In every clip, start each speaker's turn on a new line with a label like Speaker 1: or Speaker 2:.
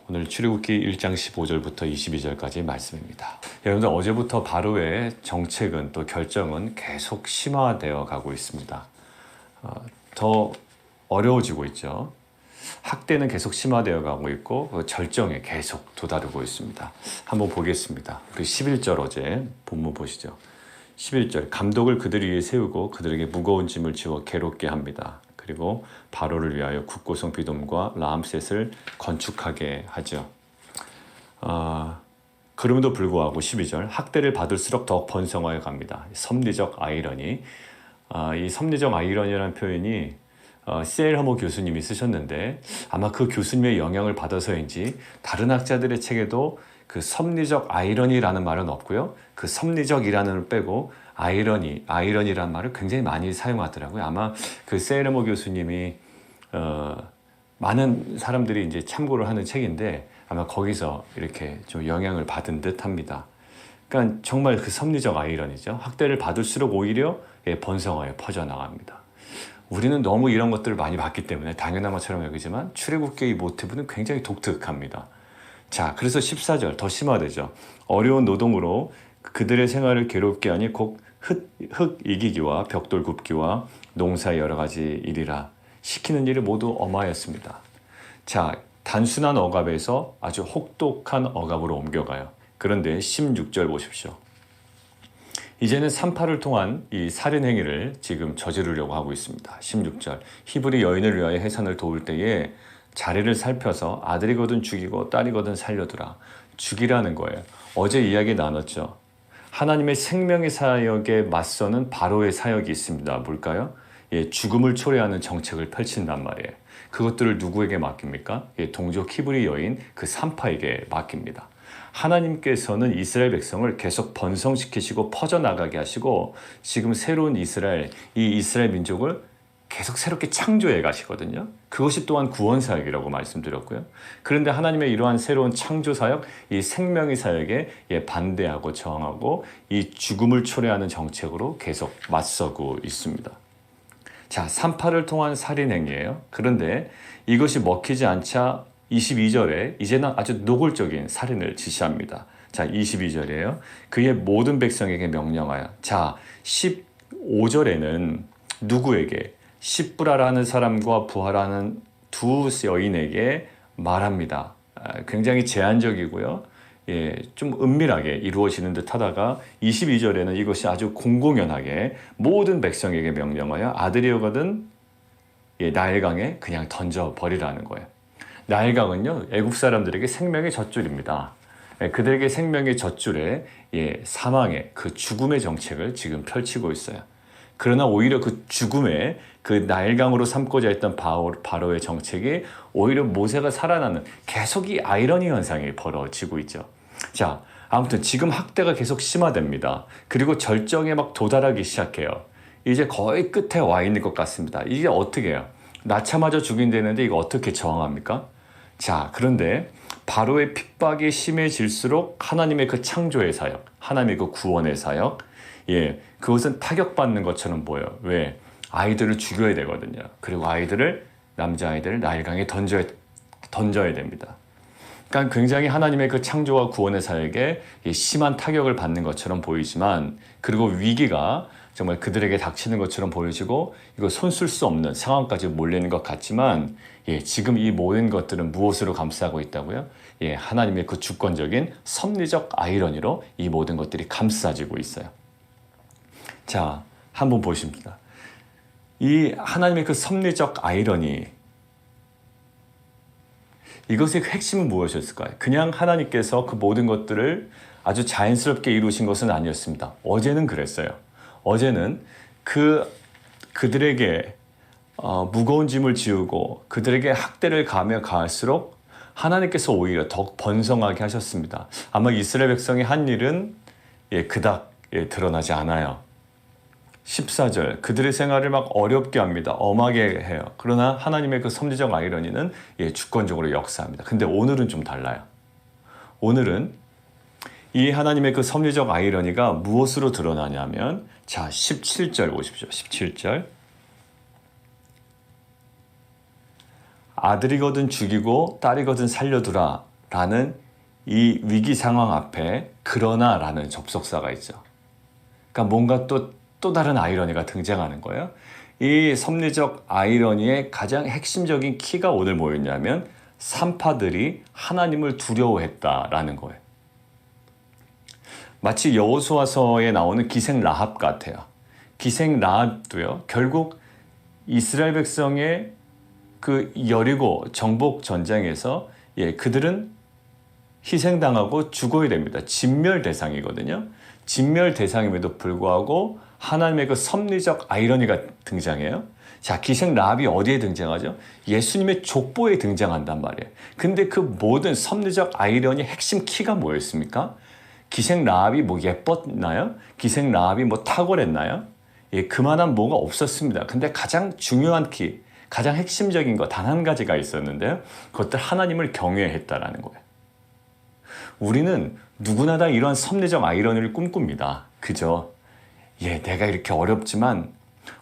Speaker 1: 오늘 출애굽기 1장 15절부터 22절까지 말씀입니다. 여러분들 어제부터 바로의 정책은 또 결정은 계속 심화되어 가고 있습니다. 더 어려워지고 있죠. 학대는 계속 심화되어 가고 있고 그 절정에 계속 도다르고 있습니다. 한번 보겠습니다. 우리 11절 어제 본문 보시죠. 11절 감독을 그들 위에 세우고 그들에게 무거운 짐을 지워 괴롭게 합니다. 그리고 바로를 위하여 국고성 비돔과 라암셋을 건축하게 하죠. 그럼에도 불구하고 12절 학대를 받을수록 더욱 번성하여 갑니다. 섭리적 아이러니. 이 섭리적 아이러니라는 표현이 셀허머 교수님이 쓰셨는데 아마 그 교수님의 영향을 받아서인지 다른 학자들의 책에도 그 섭리적 아이러니라는 말은 없고요. 그 섭리적이라는 빼고 아이러니라는 말을 굉장히 많이 사용하더라고요. 아마 그 셀허머 교수님이 많은 사람들이 이제 참고를 하는 책인데 아마 거기서 이렇게 좀 영향을 받은 듯합니다. 그러니까 정말 그 섭리적 아이러니죠. 학대를 받을수록 오히려 번성하여 퍼져나갑니다. 우리는 너무 이런 것들을 많이 봤기 때문에 당연한 것처럼 여기지만 출애굽기의 모티브는 굉장히 독특합니다. 자, 그래서 14절 더 심화되죠. 어려운 노동으로 그들의 생활을 괴롭게 하니 곧 흙 이기기와 벽돌 굽기와 농사의 여러 가지 일이라 시키는 일이 모두 엄하였습니다. 자, 단순한 억압에서 아주 혹독한 억압으로 옮겨가요. 그런데 16절 보십시오. 이제는 산파를 통한 이 살인 행위를 지금 저지르려고 하고 있습니다. 16절 히브리 여인을 위하여 해산을 도울 때에 자리를 살펴서 아들이거든 죽이고 딸이거든 살려두라. 죽이라는 거예요. 어제 이야기 나눴죠. 하나님의 생명의 사역에 맞서는 바로의 사역이 있습니다. 뭘까요? 죽음을 초래하는 정책을 펼친단 말이에요. 그것들을 누구에게 맡깁니까? 동족 히브리 여인 그 산파에게 맡깁니다. 하나님께서는 이스라엘 백성을 계속 번성시키시고 퍼져나가게 하시고 지금 새로운 이스라엘, 이 이스라엘 민족을 계속 새롭게 창조해 가시거든요. 그것이 또한 구원 사역이라고 말씀드렸고요. 그런데 하나님의 이러한 새로운 창조 사역, 이 생명의 사역에 반대하고 저항하고 이 죽음을 초래하는 정책으로 계속 맞서고 있습니다. 자, 산파를 통한 살인 행위예요. 그런데 이것이 먹히지 않자 22절에 이제는 아주 노골적인 살인을 지시합니다. 자, 22절이에요. 그의 모든 백성에게 명령하여. 자, 15절에는 누구에게? 십브라라는 사람과 부하라는 두 여인에게 말합니다. 굉장히 제한적이고요. 좀 은밀하게 이루어지는 듯 하다가 22절에는 이것이 아주 공공연하게 모든 백성에게 명령하여 아들이거든 나일강에 그냥 던져버리라는 거예요. 나일강은요, 애국 사람들에게 생명의 젖줄입니다. 그들에게 생명의 젖줄에 사망의 그 죽음의 정책을 지금 펼치고 있어요. 그러나 오히려 그 죽음의 그 나일강으로 삼고자 했던 바로의 정책이 오히려 모세가 살아나는 계속 이 아이러니 현상이 벌어지고 있죠. 자, 아무튼 지금 학대가 계속 심화됩니다. 그리고 절정에 막 도달하기 시작해요. 이제 거의 끝에 와 있는 것 같습니다. 이게 어떻게 해요? 낳자마자 죽인다는데 이거 어떻게 저항합니까? 자, 그런데 바로의 핍박이 심해질수록 하나님의 그 창조의 사역, 하나님의 그 구원의 사역, 그것은 타격받는 것처럼 보여요. 왜? 아이들을 죽여야 되거든요. 그리고 남자아이들을 나일강에 던져야 됩니다. 그러니까 굉장히 하나님의 그 창조와 구원의 사역에 심한 타격을 받는 것처럼 보이지만, 그리고 위기가 정말 그들에게 닥치는 것처럼 보여지고 이거 손쓸 수 없는 상황까지 몰리는 것 같지만 지금 이 모든 것들은 무엇으로 감싸고 있다고요? 하나님의 그 주권적인 섭리적 아이러니로 이 모든 것들이 감싸지고 있어요. 자, 한번 보십니다. 이 하나님의 그 섭리적 아이러니, 이것의 핵심은 무엇이었을까요? 그냥 하나님께서 그 모든 것들을 아주 자연스럽게 이루신 것은 아니었습니다. 어제는 그랬어요. 어제는 그들에게 무거운 짐을 지우고 그들에게 학대를 가하며 가할수록 하나님께서 오히려 더 번성하게 하셨습니다. 아마 이스라엘 백성이 한 일은 그닥 드러나지 않아요. 14절 그들의 생활을 막 어렵게 합니다. 엄하게 해요. 그러나 하나님의 그 섭리적 아이러니는 주권적으로 역사합니다. 근데 오늘은 좀 달라요. 오늘은 이 하나님의 그 섭리적 아이러니가 무엇으로 드러나냐면, 자, 17절 보십시오. 17절 아들이거든 죽이고 딸이거든 살려두라. 라는 이 위기 상황 앞에 그러나 라는 접속사가 있죠. 그러니까 뭔가 또 다른 아이러니가 등장하는 거예요. 이 섭리적 아이러니의 가장 핵심적인 키가 오늘 뭐였냐면 산파들이 하나님을 두려워했다라는 거예요. 마치 여호수아서에 나오는 기생 라합 같아요. 기생 라합도요, 결국 이스라엘 백성의 그 여리고 정복 전쟁에서 그들은 희생당하고 죽어야 됩니다. 진멸 대상이거든요. 진멸 대상임에도 불구하고 하나님의 그 섭리적 아이러니가 등장해요. 자, 기생 라합이 어디에 등장하죠? 예수님의 족보에 등장한단 말이에요. 근데 그 모든 섭리적 아이러니 핵심 키가 뭐였습니까? 기생 라합이 뭐 예뻤나요? 기생 라합이 뭐 탁월했나요? 그만한 뭐가 없었습니다. 근데 가장 중요한 키, 가장 핵심적인 거 단 한 가지가 있었는데요. 그것들 하나님을 경외했다라는 거예요. 우리는 누구나 다 이러한 섭리적 아이러니를 꿈꿉니다. 그죠? 내가 이렇게 어렵지만,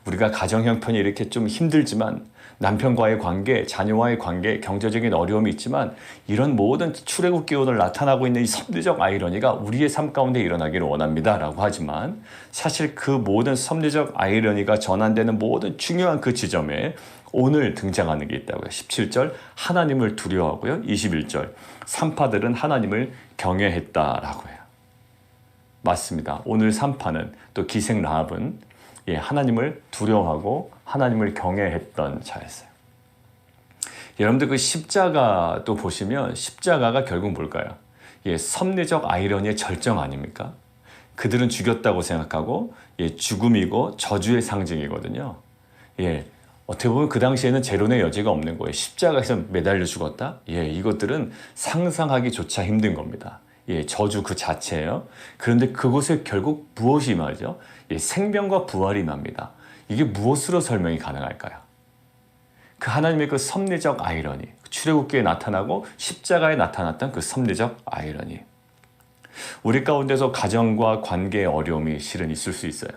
Speaker 1: 우리가 가정 형편이 이렇게 좀 힘들지만, 남편과의 관계, 자녀와의 관계, 경제적인 어려움이 있지만, 이런 모든 출애굽기 오늘 나타나고 있는 이 섭리적 아이러니가 우리의 삶 가운데 일어나기를 원합니다 라고 하지만, 사실 그 모든 섭리적 아이러니가 전환되는 모든 중요한 그 지점에 오늘 등장하는 게 있다고요. 17절 하나님을 두려워하고요. 21절 산파들은 하나님을 경외했다라고 해요. 맞습니다. 오늘 산파는 또 기생 라합은 하나님을 두려워하고 하나님을 경외했던 자였어요. 여러분들 그 십자가도 보시면 십자가가 결국 뭘까요? 섭리적 아이러니의 절정 아닙니까? 그들은 죽였다고 생각하고 죽음이고 저주의 상징이거든요. 어떻게 보면 그 당시에는 재론의 여지가 없는 거예요. 십자가에서 매달려 죽었다? 이것들은 상상하기조차 힘든 겁니다. 저주 그 자체예요. 그런데 그곳에 결국 무엇이 임하죠? 생명과 부활이 임합니다. 이게 무엇으로 설명이 가능할까요? 그 하나님의 그 섭리적 아이러니, 출애굽기에 나타나고 십자가에 나타났던 그 섭리적 아이러니. 우리 가운데서 가정과 관계의 어려움이 실은 있을 수 있어요.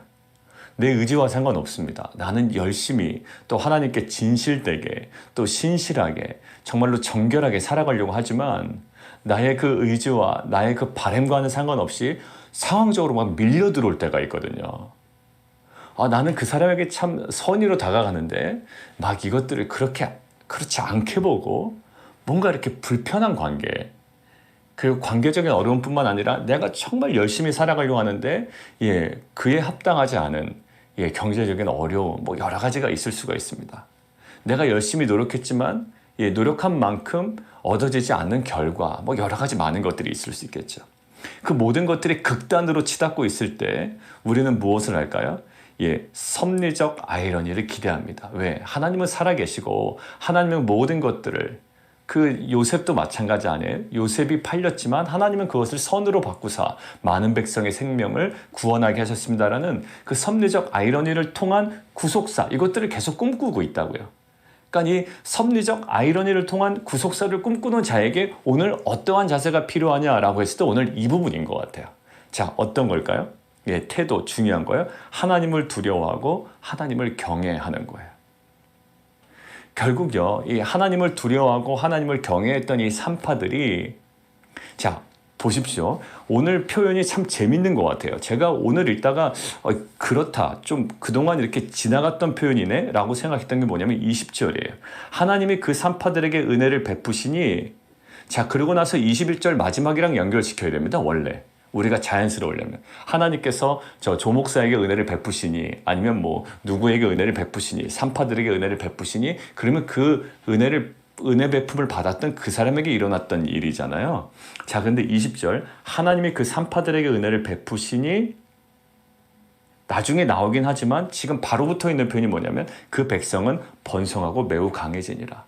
Speaker 1: 내 의지와 상관없습니다. 나는 열심히 또 하나님께 진실되게 또 신실하게 정말로 정결하게 살아가려고 하지만 나의 그 의지와 나의 그 바람과는 상관없이 상황적으로 막 밀려 들어올 때가 있거든요. 나는 그 사람에게 참 선의로 다가가는데 막 이것들을 그렇지 않게 보고 뭔가 이렇게 불편한 관계, 그 관계적인 어려움뿐만 아니라 내가 정말 열심히 살아가려고 하는데 그에 합당하지 않은 경제적인 어려움, 뭐 여러 가지가 있을 수가 있습니다. 내가 열심히 노력했지만 노력한 만큼 얻어지지 않는 결과, 뭐 여러 가지 많은 것들이 있을 수 있겠죠. 그 모든 것들이 극단으로 치닫고 있을 때 우리는 무엇을 할까요? 섭리적 아이러니를 기대합니다. 왜? 하나님은 살아계시고 하나님은 모든 것들을, 그 요셉도 마찬가지 아니에요? 요셉이 팔렸지만 하나님은 그것을 선으로 바꾸사 많은 백성의 생명을 구원하게 하셨습니다라는 그 섭리적 아이러니를 통한 구속사, 이것들을 계속 꿈꾸고 있다고요. 그러니까 이 섭리적 아이러니를 통한 구속사를 꿈꾸는 자에게 오늘 어떠한 자세가 필요하냐라고 했을 때 오늘 이 부분인 것 같아요. 자, 어떤 걸까요? 태도 중요한 거예요. 하나님을 두려워하고 하나님을 경외하는 거예요. 결국요, 이 하나님을 두려워하고 하나님을 경외했던 이 산파들이, 자, 보십시오. 오늘 표현이 참 재밌는 것 같아요. 제가 오늘 읽다가 그렇다, 좀 그동안 이렇게 지나갔던 표현이네 라고 생각했던 게 뭐냐면 20절이에요. 하나님이 그 산파들에게 은혜를 베푸시니, 자, 그러고 나서 21절 마지막이랑 연결시켜야 됩니다. 원래 우리가 자연스러우려면 하나님께서 저 조목사에게 은혜를 베푸시니, 아니면 뭐 누구에게 은혜를 베푸시니, 산파들에게 은혜를 베푸시니, 그러면 그 은혜 베품을 받았던 그 사람에게 일어났던 일이잖아요. 자, 근데 20절 하나님이 그 산파들에게 은혜를 베푸시니, 나중에 나오긴 하지만 지금 바로 붙어 있는 표현이 뭐냐면 그 백성은 번성하고 매우 강해지니라.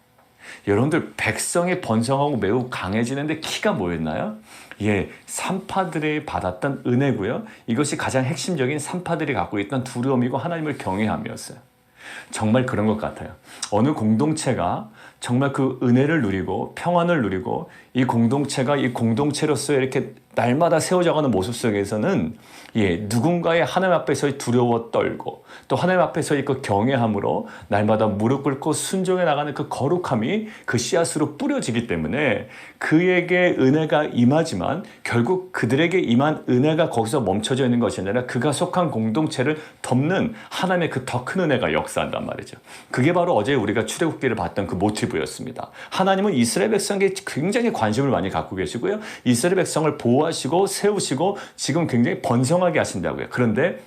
Speaker 1: 여러분들, 백성이 번성하고 매우 강해지는데 키가 뭐였나요? 산파들이 받았던 은혜고요. 이것이 가장 핵심적인 산파들이 갖고 있던 두려움이고 하나님을 경외함이었어요. 정말 그런 것 같아요. 어느 공동체가 정말 그 은혜를 누리고 평안을 누리고 이 공동체가 이 공동체로서 이렇게 날마다 세워져가는 모습 속에서는 누군가의 하나님 앞에서의 두려워 떨고 또 하나님 앞에서의 그 경외함으로 날마다 무릎 꿇고 순종해 나가는 그 거룩함이 그 씨앗으로 뿌려지기 때문에 그에게 은혜가 임하지만 결국 그들에게 임한 은혜가 거기서 멈춰져 있는 것이 아니라 그가 속한 공동체를 덮는 하나님의 그 더 큰 은혜가 역사한단 말이죠. 그게 바로 어제 우리가 출애굽기를 봤던 그 모티브였습니다. 하나님은 이스라엘 백성에게 굉장히 관심을 많이 갖고 계시고요. 이스라엘 백성을 보호하시고 세우시고 지금 굉장히 번성하게 하신다고요. 그런데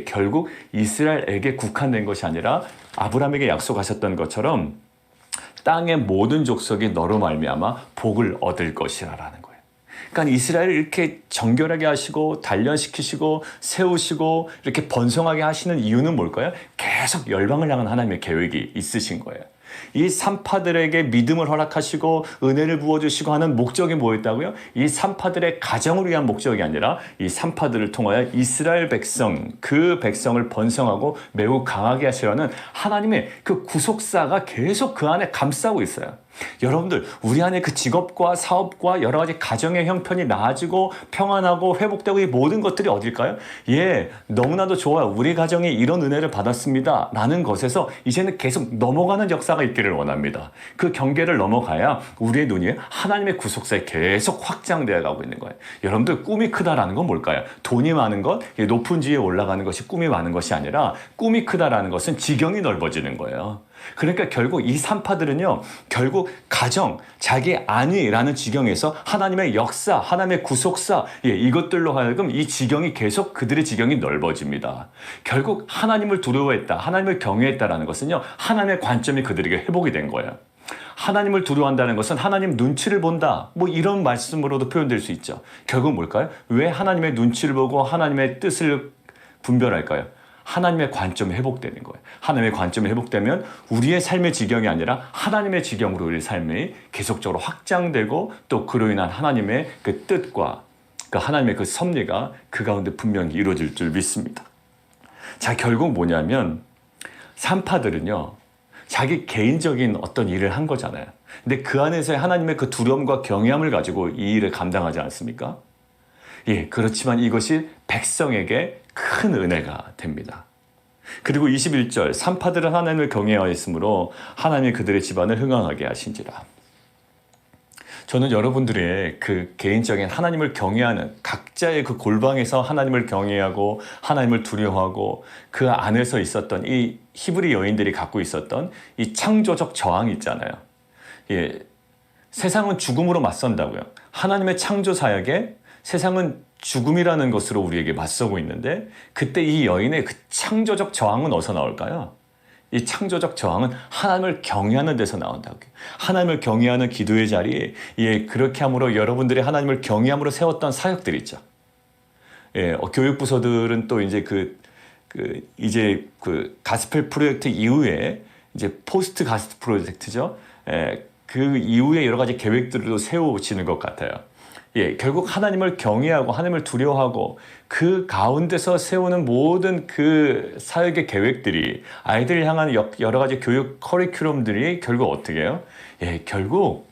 Speaker 1: 결국 이스라엘에게 국한된 것이 아니라 아브라함에게 약속하셨던 것처럼 땅의 모든 족속이 너로 말미암아 복을 얻을 것이라라는 거예요. 그러니까 이스라엘을 이렇게 정결하게 하시고 단련시키시고 세우시고 이렇게 번성하게 하시는 이유는 뭘까요? 계속 열방을 향한 하나님의 계획이 있으신 거예요. 이 산파들에게 믿음을 허락하시고 은혜를 부어주시고 하는 목적이 뭐였다고요? 이 산파들의 가정을 위한 목적이 아니라 이 산파들을 통하여 이스라엘 백성, 그 백성을 번성하고 매우 강하게 하시려는 하나님의 그 구속사가 계속 그 안에 감싸고 있어요. 여러분들, 우리 안에 그 직업과 사업과 여러 가지 가정의 형편이 나아지고 평안하고 회복되고 이 모든 것들이 어딜까요? 너무나도 좋아요. 우리 가정이 이런 은혜를 받았습니다. 라는 것에서 이제는 계속 넘어가는 역사가 있기를 원합니다. 그 경계를 넘어가야 우리의 눈이 하나님의 구속사에 계속 확장되어 가고 있는 거예요. 여러분들, 꿈이 크다라는 건 뭘까요? 돈이 많은 것, 높은 지위에 올라가는 것이 꿈이 많은 것이 아니라 꿈이 크다라는 것은 지경이 넓어지는 거예요. 그러니까 결국 이 산파들은요, 결국 가정, 자기 안위라는 지경에서 하나님의 역사, 하나님의 구속사, 이것들로 하여금 이 지경이 계속 그들의 지경이 넓어집니다. 결국 하나님을 두려워했다, 하나님을 경외했다라는 것은요, 하나님의 관점이 그들에게 회복이 된 거예요. 하나님을 두려워한다는 것은 하나님 눈치를 본다, 이런 말씀으로도 표현될 수 있죠. 결국 뭘까요? 왜 하나님의 눈치를 보고 하나님의 뜻을 분별할까요? 하나님의 관점이 회복되는 거예요. 하나님의 관점이 회복되면 우리의 삶의 지경이 아니라 하나님의 지경으로 우리의 삶이 계속적으로 확장되고 또 그로 인한 하나님의 그 뜻과 그 하나님의 그 섭리가 그 가운데 분명히 이루어질 줄 믿습니다. 자, 결국 뭐냐면 산파들은요, 자기 개인적인 어떤 일을 한 거잖아요. 근데 그 안에서의 하나님의 그 두려움과 경외함을 가지고 이 일을 감당하지 않습니까? 그렇지만 이것이 백성에게 큰 은혜가 됩니다. 그리고 21절, 산파들은 하나님을 경외하였으므로 하나님이 그들의 집안을 흥왕하게 하신지라. 저는 여러분들의 그 개인적인 하나님을 경외하는 각자의 그 골방에서 하나님을 경외하고 하나님을 두려워하고 그 안에서 있었던 이 히브리 여인들이 갖고 있었던 이 창조적 저항이 있잖아요. 세상은 죽음으로 맞선다고요. 하나님의 창조 사역에 세상은 죽음이라는 것으로 우리에게 맞서고 있는데, 그때 이 여인의 그 창조적 저항은 어디서 나올까요? 이 창조적 저항은 하나님을 경외하는 데서 나온다고요. 하나님을 경외하는 기도의 자리에, 그렇게 함으로 여러분들이 하나님을 경외함으로 세웠던 사역들이 있죠. 교육부서들은 또 이제 이제 그 가스펠 프로젝트 이후에 이제 포스트 가스펠 프로젝트죠. 그 이후에 여러 가지 계획들도 세우시는 것 같아요. 결국 하나님을 경외하고 하나님을 두려워하고 그 가운데서 세우는 모든 그 사역의 계획들이, 아이들을 향한 여러 가지 교육 커리큘럼들이 결국 어떻게 해요? 결국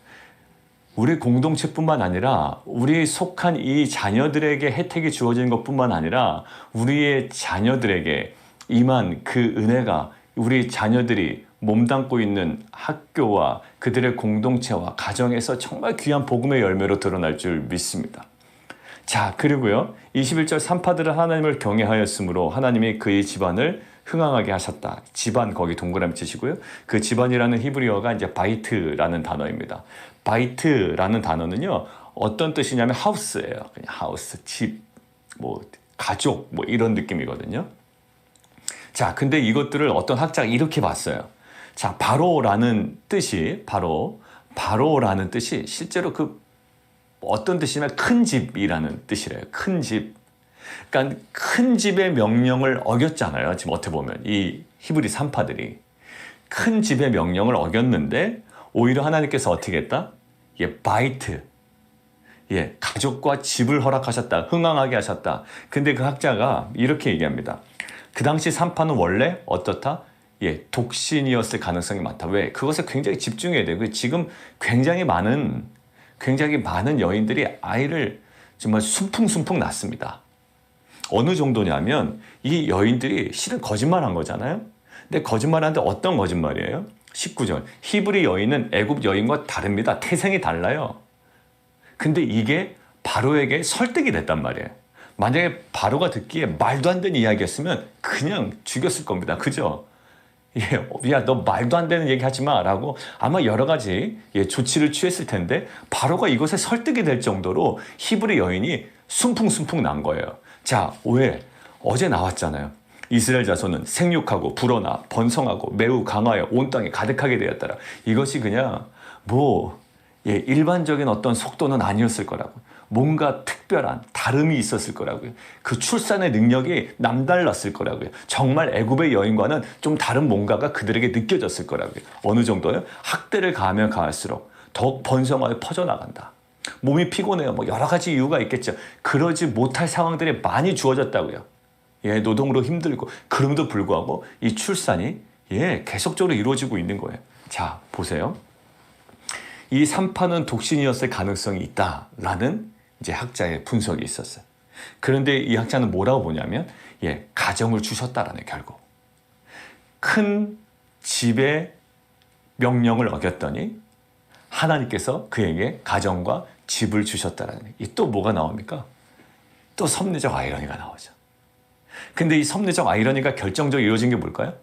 Speaker 1: 우리 공동체뿐만 아니라 우리 속한 이 자녀들에게 혜택이 주어지는 것뿐만 아니라 우리의 자녀들에게 임한 그 은혜가 우리 자녀들이 몸담고 있는 학교와 그들의 공동체와 가정에서 정말 귀한 복음의 열매로 드러날 줄 믿습니다. 자, 그리고요, 21절, 산파들은 하나님을 경외하였으므로 하나님이 그의 집안을 흥왕하게 하셨다. 집안, 거기 동그라미 치시고요. 그 집안이라는 히브리어가 이제 바이트라는 단어입니다. 바이트라는 단어는요, 어떤 뜻이냐면 하우스예요. 그냥 하우스, 집, 가족, 이런 느낌이거든요. 자, 근데 이것들을 어떤 학자가 이렇게 봤어요. 자, 바로라는 뜻이, 바로라는 뜻이 실제로 어떤 뜻이냐면 큰 집이라는 뜻이래요. 큰 집. 그러니까 큰 집의 명령을 어겼잖아요. 지금 어떻게 보면 이 히브리 산파들이 큰 집의 명령을 어겼는데 오히려 하나님께서 어떻게 했다? 바이트. 가족과 집을 허락하셨다. 흥왕하게 하셨다. 근데 그 학자가 이렇게 얘기합니다. 그 당시 산파는 원래 어떻다? 독신이었을 가능성이 많다. 왜? 그것에 굉장히 집중해야 돼요. 지금 굉장히 많은 여인들이 아이를 정말 순풍순풍 낳습니다. 어느 정도냐면 이 여인들이 실은 거짓말한 거잖아요. 근데 거짓말하는데 어떤 거짓말이에요? 19절. 히브리 여인은 애굽 여인과 다릅니다. 태생이 달라요. 근데 이게 바로에게 설득이 됐단 말이에요. 만약에 바로가 듣기에 말도 안 되는 이야기였으면 그냥 죽였을 겁니다. 그죠? 야, 너 말도 안 되는 얘기 하지 마 라고 아마 여러 가지 조치를 취했을 텐데 바로가 이것에 설득이 될 정도로 히브리 여인이 순풍순풍 난 거예요. 자, 왜? 어제 나왔잖아요. 이스라엘 자손은 생육하고 불어나 번성하고 매우 강하여 온 땅에 가득하게 되었더라. 이것이 그냥 일반적인 어떤 속도는 아니었을 거라고. 뭔가 특별한 다름이 있었을 거라고요. 그 출산의 능력이 남달랐을 거라고요. 정말 애굽의 여인과는 좀 다른 뭔가가 그들에게 느껴졌을 거라고요. 어느 정도요? 학대를 가하면 가할수록 더욱 번성하여 퍼져나간다. 몸이 피곤해요. 여러 가지 이유가 있겠죠. 그러지 못할 상황들이 많이 주어졌다고요. 노동으로 힘들고 그럼에도 불구하고 이 출산이 계속적으로 이루어지고 있는 거예요. 자, 보세요. 이 산파는 독신이었을 가능성이 있다라는 이제 학자의 분석이 있었어요. 그런데 이 학자는 뭐라고 보냐면 가정을 주셨다라는 결국. 큰 집의 명령을 어겼더니 하나님께서 그에게 가정과 집을 주셨다라는. 또 뭐가 나옵니까? 또 섭리적 아이러니가 나오죠. 근데 이 섭리적 아이러니가 결정적으로 이루어진 게 뭘까요?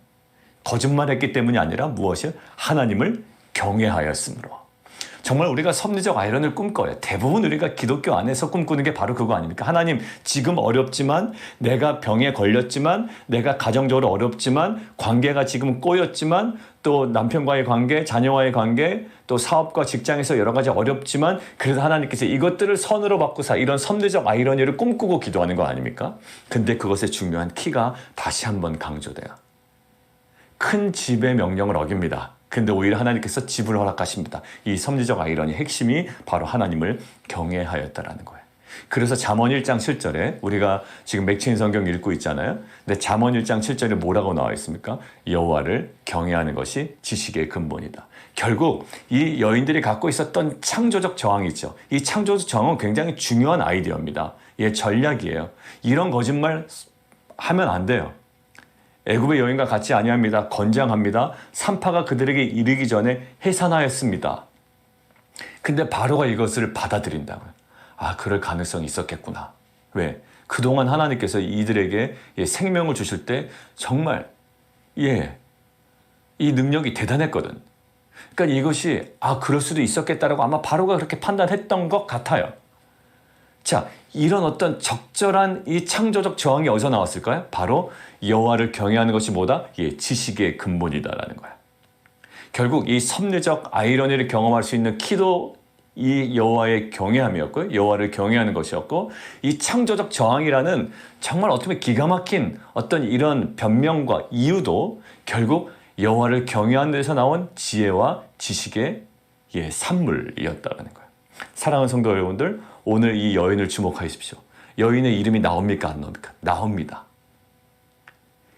Speaker 1: 거짓말했기 때문이 아니라 무엇이요? 하나님을 경외하였으므로. 정말 우리가 섭리적 아이러니를 꿈꿔요. 대부분 우리가 기독교 안에서 꿈꾸는 게 바로 그거 아닙니까? 하나님, 지금 어렵지만, 내가 병에 걸렸지만, 내가 가정적으로 어렵지만, 관계가 지금 꼬였지만, 또 남편과의 관계, 자녀와의 관계, 또 사업과 직장에서 여러 가지 어렵지만, 그래서 하나님께서 이것들을 선으로 바꾸사, 이런 섭리적 아이러니를 꿈꾸고 기도하는 거 아닙니까? 근데 그것의 중요한 키가 다시 한번 강조돼요. 큰 집의 명령을 어깁니다. 근데 오히려 하나님께서 집을 허락하십니다. 이 섭리적 아이러니의 핵심이 바로 하나님을 경외하였다라는 거예요. 그래서 잠언 1장 7절에 우리가 지금 맥체인 성경 읽고 있잖아요. 근데 잠언 1장 7절에 뭐라고 나와 있습니까? 여호와를 경외하는 것이 지식의 근본이다. 결국 이 여인들이 갖고 있었던 창조적 저항이죠. 이 창조적 저항은 굉장히 중요한 아이디어입니다. 전략이에요. 이런 거짓말 하면 안 돼요. 애굽의 여인과 같이 아니합니다. 건장합니다. 산파가 그들에게 이르기 전에 해산하였습니다. 근데 바로가 이것을 받아들인다고요. 그럴 가능성이 있었겠구나. 왜? 그동안 하나님께서 이들에게 생명을 주실 때 정말 이 능력이 대단했거든. 그러니까 이것이 그럴 수도 있었겠다라고 아마 바로가 그렇게 판단했던 것 같아요. 자, 이런 어떤 적절한 이 창조적 저항이 어디서 나왔을까요? 바로 여호와를 경외하는 것이 뭐다? 지식의 근본이다라는 거야. 결국 이 섭리적 아이러니를 경험할 수 있는 키도 이 여호와의 경외함이었고, 여호와를 경외하는 것이었고, 이 창조적 저항이라는 정말 어떻게 보면 기가 막힌 어떤 이런 변명과 이유도 결국 여호와를 경외하는 데서 나온 지혜와 지식의 산물이었다라는 거예요. 사랑하는 성도 여러분들, 오늘 이 여인을 주목하십시오. 여인의 이름이 나옵니까? 안 나옵니까? 나옵니다.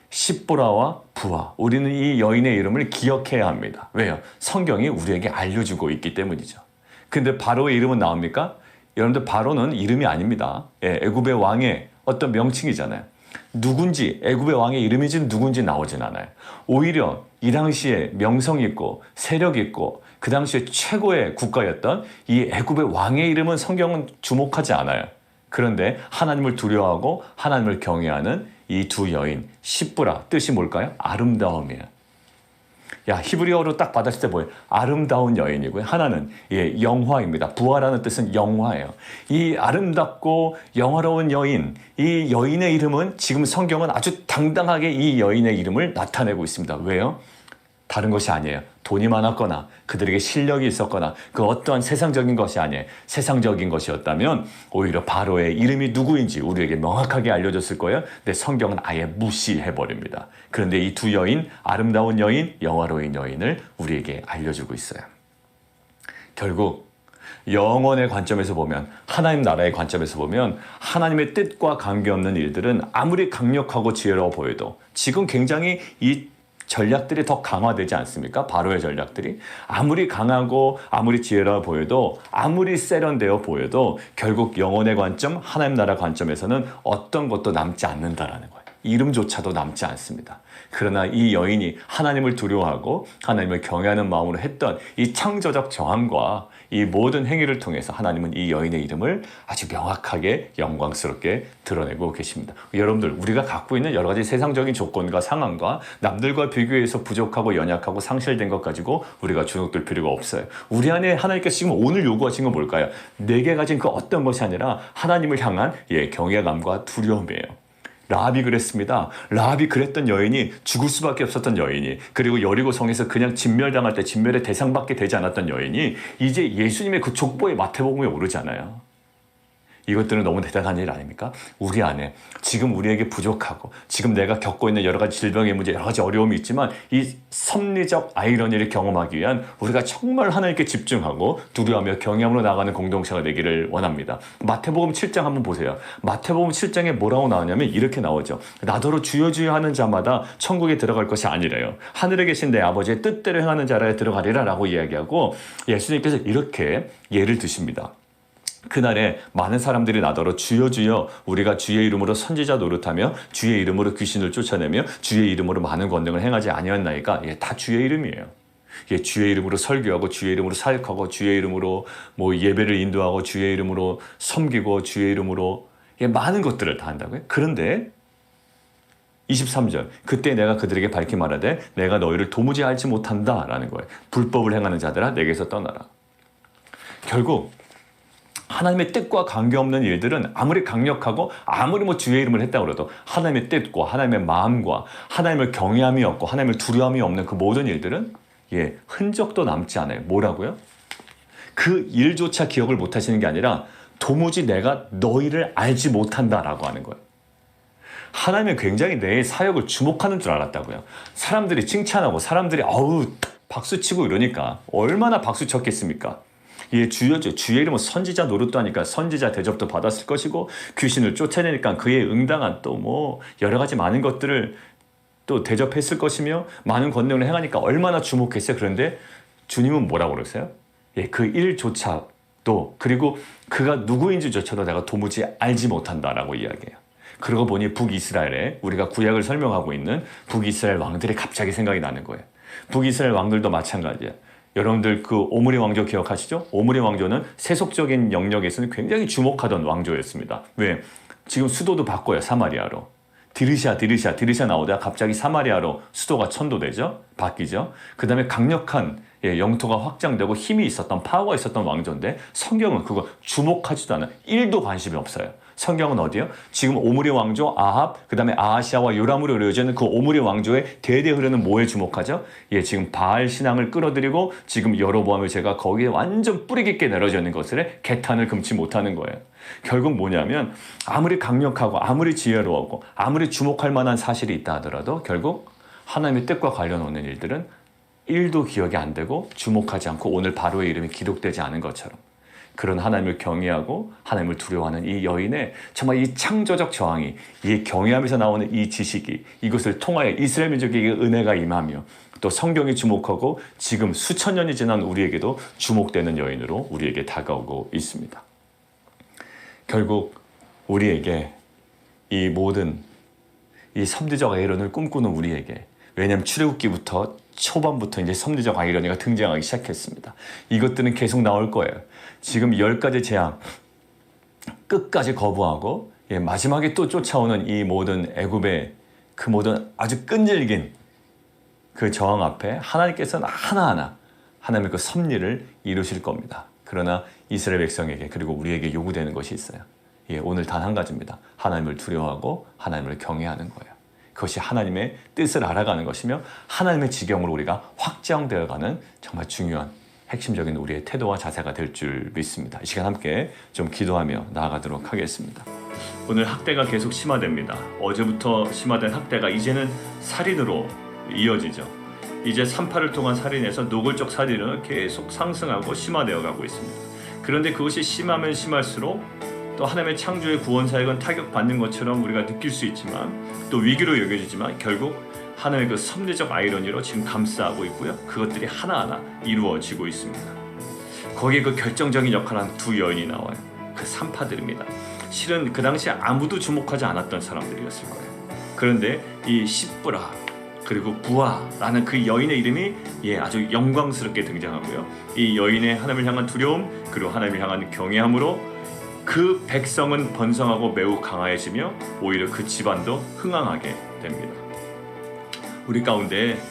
Speaker 1: 십보라와 부하. 우리는 이 여인의 이름을 기억해야 합니다. 왜요? 성경이 우리에게 알려주고 있기 때문이죠. 근데 바로의 이름은 나옵니까? 여러분들, 바로는 이름이 아닙니다. 애굽의 왕의 어떤 명칭이잖아요. 누군지, 애굽의 왕의 이름인지 누군지 나오진 않아요. 오히려 이 당시에 명성 있고 세력 있고 그 당시에 최고의 국가였던 이 애굽의 왕의 이름은 성경은 주목하지 않아요. 그런데 하나님을 두려워하고 하나님을 경외하는 이 두 여인, 십부라, 뜻이 뭘까요? 아름다움이에요. 히브리어로 딱 받았을 때 뭐예요? 아름다운 여인이고요. 하나는 영화입니다. 부하라는 뜻은 영화예요. 이 아름답고 영화로운 여인, 이 여인의 이름은 지금 성경은 아주 당당하게 이 여인의 이름을 나타내고 있습니다. 왜요? 다른 것이 아니에요. 돈이 많았거나 그들에게 실력이 있었거나 그 어떠한 세상적인 것이 아니에요. 세상적인 것이었다면 오히려 바로의 이름이 누구인지 우리에게 명확하게 알려줬을 거예요. 근데 성경은 아예 무시해버립니다. 그런데 이 두 여인, 아름다운 여인, 영화로운 여인을 우리에게 알려주고 있어요. 결국 영혼의 관점에서 보면, 하나님 나라의 관점에서 보면 하나님의 뜻과 관계없는 일들은 아무리 강력하고 지혜로워 보여도 지금 굉장히 이 전략들이 더 강화되지 않습니까? 바로의 전략들이. 아무리 강하고 아무리 지혜로워 보여도 아무리 세련되어 보여도 결국 영혼의 관점, 하나님 나라 관점에서는 어떤 것도 남지 않는다라는 거예요. 이름조차도 남지 않습니다. 그러나 이 여인이 하나님을 두려워하고 하나님을 경외하는 마음으로 했던 이 창조적 저항과 이 모든 행위를 통해서 하나님은 이 여인의 이름을 아주 명확하게 영광스럽게 드러내고 계십니다. 여러분들, 우리가 갖고 있는 여러 가지 세상적인 조건과 상황과 남들과 비교해서 부족하고 연약하고 상실된 것 가지고 우리가 주눅들 필요가 없어요. 우리 안에 하나님께서 지금 오늘 요구하신 건 뭘까요? 내게 가진 그 어떤 것이 아니라 하나님을 향한 경외감과 두려움이에요. 라합이 그랬습니다. 라합이 그랬던 여인이, 죽을 수밖에 없었던 여인이, 그리고 여리고성에서 그냥 진멸당할 때 진멸의 대상밖에 되지 않았던 여인이 이제 예수님의 그 족보의 마태복음에 오르잖아요. 이것들은 너무 대단한 일 아닙니까? 우리 안에 지금 우리에게 부족하고 지금 내가 겪고 있는 여러 가지 질병의 문제, 여러 가지 어려움이 있지만 이 섭리적 아이러니를 경험하기 위한 우리가 정말 하나님께 집중하고 두려워하며 경외함으로 나아가는 공동체가 되기를 원합니다. 마태복음 7장 한번 보세요. 마태복음 7장에 뭐라고 나오냐면 이렇게 나오죠. 나더러 주여 주여 하는 자마다 천국에 들어갈 것이 아니래요. 하늘에 계신 내 아버지의 뜻대로 행하는 자라에 들어가리라 라고 이야기하고, 예수님께서 이렇게 예를 드십니다. 그날에 많은 사람들이 나더러 주여 주여 우리가 주의 이름으로 선지자 노릇하며 주의 이름으로 귀신을 쫓아내며 주의 이름으로 많은 권능을 행하지 아니었나이까. 다 주의 이름이에요. 주의 이름으로 설교하고 주의 이름으로 사역하고 주의 이름으로 예배를 인도하고 주의 이름으로 섬기고 주의 이름으로 많은 것들을 다 한다고요. 그런데 23절, 그때 내가 그들에게 밝히 말하되 내가 너희를 도무지 알지 못한다라는 거예요. 불법을 행하는 자들아 내게서 떠나라. 결국 하나님의 뜻과 관계없는 일들은 아무리 강력하고 아무리 주의 이름을 했다고 해도 하나님의 뜻과 하나님의 마음과 하나님을 경외함이 없고 하나님을 두려움이 없는 그 모든 일들은 흔적도 남지 않아요. 뭐라고요? 그 일조차 기억을 못 하시는 게 아니라 도무지 내가 너희를 알지 못한다라고 하는 거예요. 하나님은 굉장히 내 사역을 주목하는 줄 알았다고요. 사람들이 칭찬하고 사람들이 박수치고 이러니까 얼마나 박수 쳤겠습니까? 주의 이름은 선지자 노릇도 하니까 선지자 대접도 받았을 것이고, 귀신을 쫓아내니까 그에 응당한 또 여러 가지 많은 것들을 또 대접했을 것이며, 많은 권능을 행하니까 얼마나 주목했어요. 그런데 주님은 뭐라고 그러세요? 그 일조차도, 그리고 그가 누구인지조차도 내가 도무지 알지 못한다라고 이야기해요. 그러고 보니 북이스라엘에 우리가 구약을 설명하고 있는 북이스라엘 왕들이 갑자기 생각이 나는 거예요. 북이스라엘 왕들도 마찬가지예요. 여러분들 그 오므리 왕조 기억하시죠? 오므리 왕조는 세속적인 영역에서는 굉장히 주목하던 왕조였습니다. 왜? 지금 수도도 바꿔요. 사마리아로. 디르샤 나오다가 갑자기 사마리아로 수도가 천도되죠. 바뀌죠. 그 다음에 강력한 영토가 확장되고 힘이 있었던, 파워가 있었던 왕조인데 성경은 그거 주목하지도 않아요. 1도 관심이 없어요. 성경은 어디요? 지금 오므리 왕조 아합, 그 다음에 아하시아와 요람으로 이루어지는 그 오므리 왕조의 대대 흐르는 뭐에 주목하죠? 지금 바알 신앙을 끌어들이고 지금 여로보암의 죄가 거기에 완전 뿌리 깊게 내려져 있는 것을 개탄을 금치 못하는 거예요. 결국 뭐냐면 아무리 강력하고 아무리 지혜로우고 아무리 주목할 만한 사실이 있다 하더라도 결국 하나님의 뜻과 관련 없는 일들은 1도 기억이 안 되고 주목하지 않고 오늘 바로의 이름이 기록되지 않은 것처럼, 그런 하나님을 경외하고 하나님을 두려워하는 이 여인의 정말 이 창조적 저항이, 이 경외함에서 나오는 이 지식이 이것을 통하여 이스라엘 민족에게 은혜가 임하며 또 성경이 주목하고 지금 수천 년이 지난 우리에게도 주목되는 여인으로 우리에게 다가오고 있습니다. 결국 우리에게 이 모든 이 섭리적 아이러니를 꿈꾸는 우리에게, 왜냐하면 출애굽기부터 초반부터 이제 섭리적 아이러니가 등장하기 시작했습니다. 이것들은 계속 나올 거예요. 지금 10가지 재앙 끝까지 거부하고 마지막에 또 쫓아오는 이 모든 애굽의 그 모든 아주 끈질긴 그 저항 앞에 하나님께서는 하나하나 하나님의 그 섭리를 이루실 겁니다. 그러나 이스라엘 백성에게, 그리고 우리에게 요구되는 것이 있어요. 오늘 단 한 가지입니다. 하나님을 두려워하고 하나님을 경외하는 거예요. 그것이 하나님의 뜻을 알아가는 것이며 하나님의 지경으로 우리가 확장되어가는 정말 중요한 핵심적인 우리의 태도와 자세가 될 줄 믿습니다. 이 시간 함께 좀 기도하며 나아가도록 하겠습니다. 오늘 학대가 계속 심화됩니다. 어제부터 심화된 학대가 이제는 살인으로 이어지죠. 이제 3·8을 통한 살인에서 노골적 살인은 계속 상승하고 심화되어 가고 있습니다. 그런데 그것이 심하면 심할수록 또 하나님의 창조의 구원 사역은 타격받는 것처럼 우리가 느낄 수 있지만, 또 위기로 여겨지지만 결국 하나님의 그 섭리적 아이러니로 지금 감싸고 있고요. 그것들이 하나하나 이루어지고 있습니다. 거기에 그 결정적인 역할을 한 두 여인이 나와요. 그 산파들입니다. 실은 그 당시에 아무도 주목하지 않았던 사람들이었을 거예요. 그런데 이 시브라 그리고 부아라는 그 여인의 이름이 아주 영광스럽게 등장하고요. 이 여인의 하나님을 향한 두려움 그리고 하나님을 향한 경외함으로 그 백성은 번성하고 매우 강화해지며 오히려 그 집안도 흥황하게 됩니다. 우리 가운데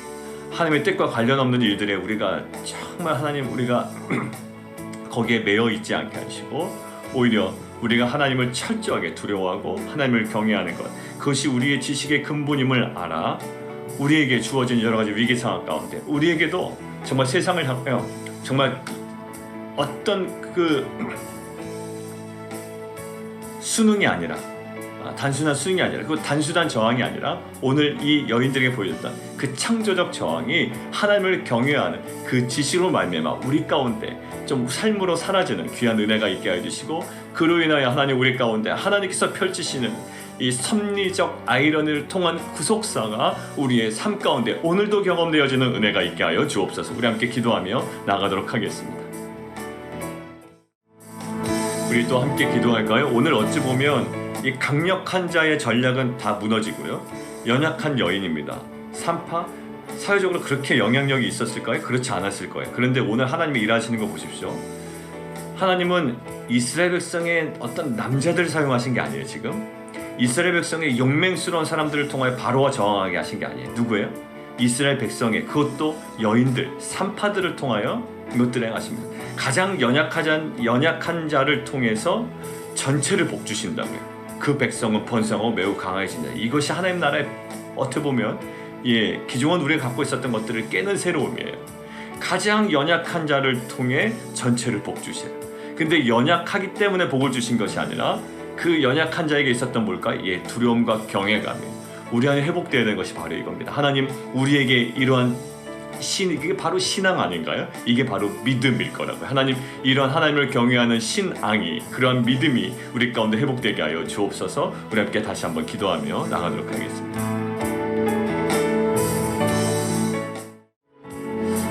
Speaker 1: 하나님의 뜻과 관련 없는 일들에 우리가 정말 하나님 우리가 거기에 매여 있지 않게 하시고 오히려 우리가 하나님을 철저하게 두려워하고 하나님을 경외하는 것 그것이 우리의 지식의 근본임을 알아 우리에게 주어진 여러 가지 위기 상황 가운데 우리에게도 정말 세상을 향하여 정말 어떤 그 수능이 아니라 단순한 수능이 아니라 그 단순한 저항이 아니라 오늘 이 여인들에게 보여줬던 그 창조적 저항이 하나님을 경외하는 그 지식으로 말미암아 우리 가운데 좀 삶으로 사라지는 귀한 은혜가 있게 해주시고 그로 인하여 하나님 우리 가운데 하나님께서 펼치시는 이 섭리적 아이러니를 통한 구속사가 우리의 삶 가운데 오늘도 경험되어지는 은혜가 있게 하여 주옵소서. 우리 함께 기도하며 나가도록 하겠습니다. 우리 또 함께 기도할까요? 오늘 어찌 보면 이 강력한 자의 전략은 다 무너지고요. 연약한 여인입니다. 산파 사회적으로 그렇게 영향력이 있었을까요? 그렇지 않았을 거예요. 그런데 오늘 하나님이 일하시는 거 보십시오. 하나님은 이스라엘 백성의 어떤 남자들을 사용하신 게 아니에요. 지금 이스라엘 백성의 용맹스러운 사람들을 통하여 바로와 저항하게 하신 게 아니에요. 누구예요? 이스라엘 백성의 그것도 여인들, 산파들을 통하여 이것들을 행하십니다. 가장 연약한 자를 통해서 전체를 복주신다고요. 그 백성은 번성하고 매우 강해진다. 이것이 하나님 나라의 어떻게 보면 기존은 우리가 갖고 있었던 것들을 깨는 새로움이에요. 가장 연약한 자를 통해 전체를 복주셔요. 근데 연약하기 때문에 복을 주신 것이 아니라 그 연약한 자에게 있었던 뭘까? 두려움과 경외감이 우리 안에 회복되어야 되는 것이 바로 이겁니다. 하나님 우리에게 이러한 이게 바로 신앙 아닌가요? 이게 바로 믿음일 거라고요. 하나님 이런 하나님을 경외하는 신앙이 그러한 믿음이 우리 가운데 회복되게 하여 주옵소서. 우리 함께 다시 한번 기도하며 나가도록 하겠습니다.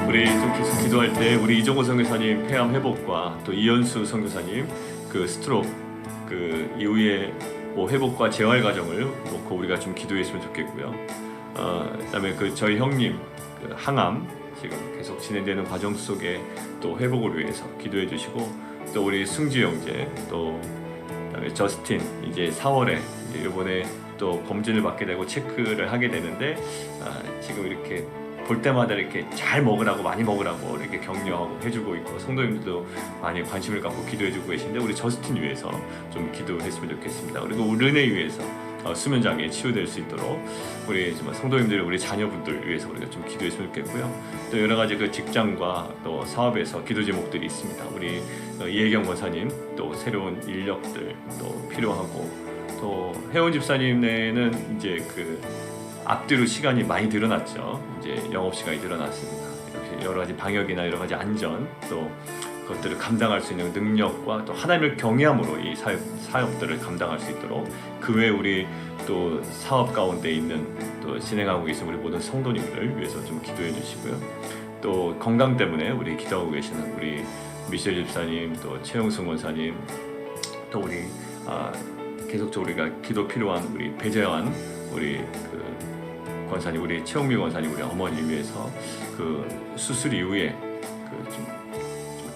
Speaker 1: 우리 좀 계속 기도할 때 우리 이종호 선교사님 폐암 회복과 또 이현수 선교사님 그 스트로크 그 이후에 회복과 재활 과정을 놓고 우리가 좀 기도했으면 좋겠고요. 그다음에 그 저희 형님 그 항암 지금 계속 진행되는 과정 속에 또 회복을 위해서 기도해 주시고 또 우리 승주 형제 또 그다음에 저스틴 이제 4월에 이번에 또 검진을 받게 되고 체크를 하게 되는데 지금 이렇게 볼 때마다 이렇게 잘 먹으라고 많이 먹으라고 이렇게 격려하고 해주고 있고 성도님들도 많이 관심을 갖고 기도해주고 계신데 우리 저스틴 위해서 좀 기도했으면 좋겠습니다. 그리고 우리 은혜 위해서 수면장애 치유될 수 있도록 우리 정말 성도님들 우리 자녀분들 위해서 우리가 좀 기도했으면 좋겠고요. 또 여러 가지 그 직장과 또 사업에서 기도 제목들이 있습니다. 우리 이혜경 권사님 또 새로운 인력들 또 필요하고 또 혜원 집사님네는 이제 그 앞뒤로 시간이 많이 늘어났죠. 이제 영업 시간이 늘어났습니다. 이렇게 여러 가지 방역이나 여러 가지 안전 또 그것들을 감당할 수 있는 능력과 또 하나님을 경외함으로 이 사업들을 감당할 수 있도록 그 외에 우리 또 사업 가운데 있는 또 진행하고 계신 우리 모든 성도님들 위해서 좀 기도해 주시고요. 또 건강 때문에 우리 기도하고 계시는 우리 미셸 집사님 또 최영승 원사님 또 우리 계속적으로 우리가 기도 필요한 우리 배재환 우리 그 권사님 우리 최홍미 권사님 우리 어머니 위해서 그 수술 이후에 그 좀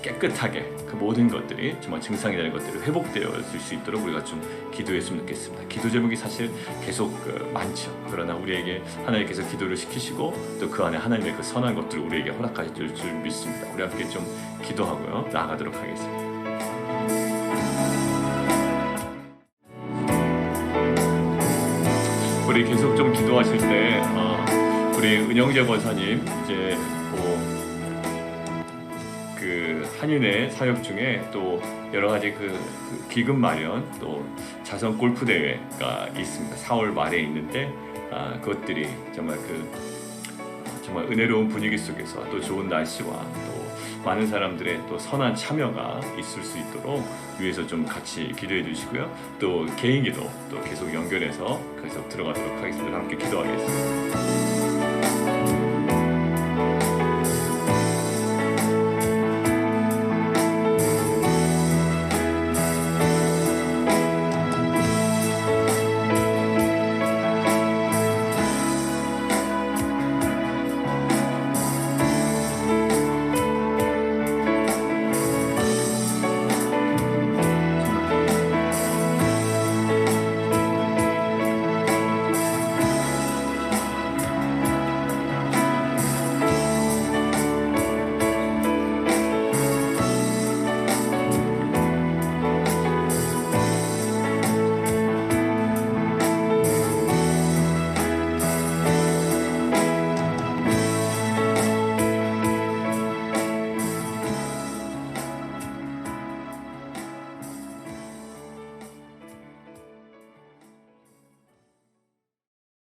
Speaker 1: 깨끗하게 그 모든 것들이 정말 증상이 되는 것들이 회복되어질 수 있도록 우리가 좀 기도했으면 좋겠습니다. 기도 제목이 사실 계속 많죠. 그러나 우리에게 하나님께서 기도를 시키시고 또 그 안에 하나님의 그 선한 것들을 우리에게 허락하실 줄 믿습니다. 우리 함께 좀 기도하고요 나아가도록 하겠습니다. 우리 계속 좀 기도하실 때 우리 은영재 권사님 이제 그 한인회 사역 중에 또 여러 가지 그 기금 마련 또 자선 골프 대회가 있습니다. 4월 말에 있는데 그것들이 정말 정말 은혜로운 분위기 속에서 또 좋은 날씨와 또 많은 사람들의 또 선한 참여가 있을 수 있도록 위해서 좀 같이 기도해 주시고요. 또 개인 기도 또 계속 연결해서 계속 들어가도록 하겠습니다. 함께 기도하겠습니다.